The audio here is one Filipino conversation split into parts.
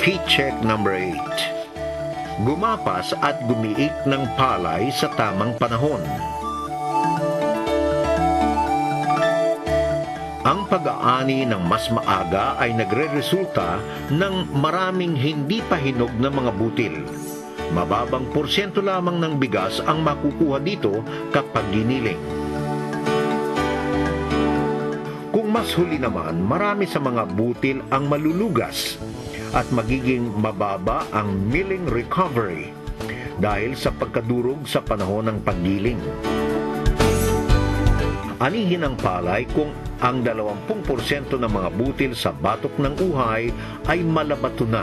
P-check number 8. Gumapas at gumiik ng palay sa tamang panahon. Ang pag-aani ng mas maaga ay nagre-resulta ng maraming hindi pa hinog na mga butil. Mababang porsyento lamang ng bigas ang makukuha dito kapag giniling. Kung mas huli naman, marami sa mga butil ang malulugas at magiging mababa ang milling recovery dahil sa pagkadurog sa panahon ng paggiling. Anihin ang palay kung ang 20% ng mga butil sa batok ng uhay ay malabato na.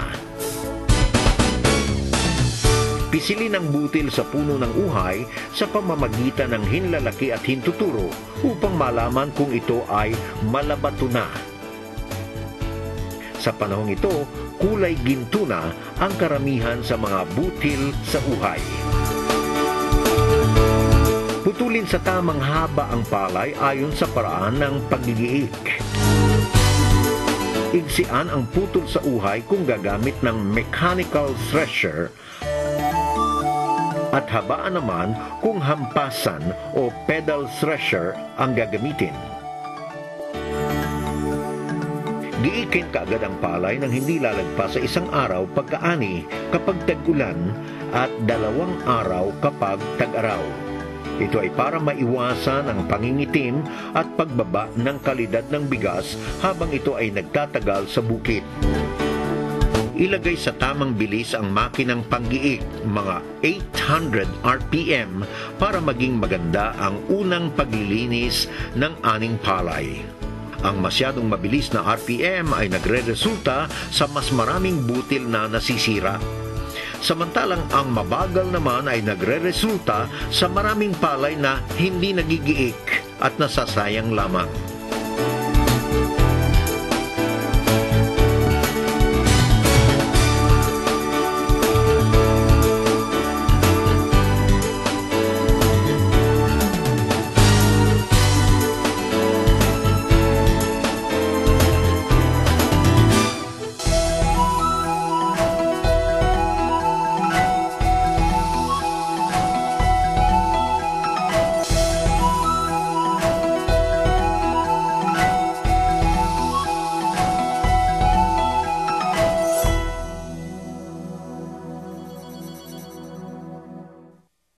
Pisilin ang butil sa puno ng uhay sa pamamagitan ng hinlalaki at hintuturo upang malaman kung ito ay malabato na. Sa panahong ito, kulay ginto na ang karamihan sa mga butil sa uhay. Putulin sa tamang haba ang palay ayon sa paraan ng paggigiik. Igsian ang putol sa uhay kung gagamit ng mechanical thresher at habaan naman kung hampasan o pedal thresher ang gagamitin. Giikin kaagad ang palay nang hindi lalagpas sa 1 araw pagkaani kapag tag-ulan at 2 araw kapag tag-araw. Ito ay para maiwasan ang pangingitim at pagbaba ng kalidad ng bigas habang ito ay nagtatagal sa bukid. Ilagay sa tamang bilis ang makinang panggiik, mga 800 RPM, para maging maganda ang unang paglilinis ng aning palay. Ang masyadong mabilis na RPM ay nagre-resulta sa mas maraming butil na nasisira. Samantalang ang mabagal naman ay nagre-resulta sa maraming palay na hindi nagigiik at nasasayang lamang.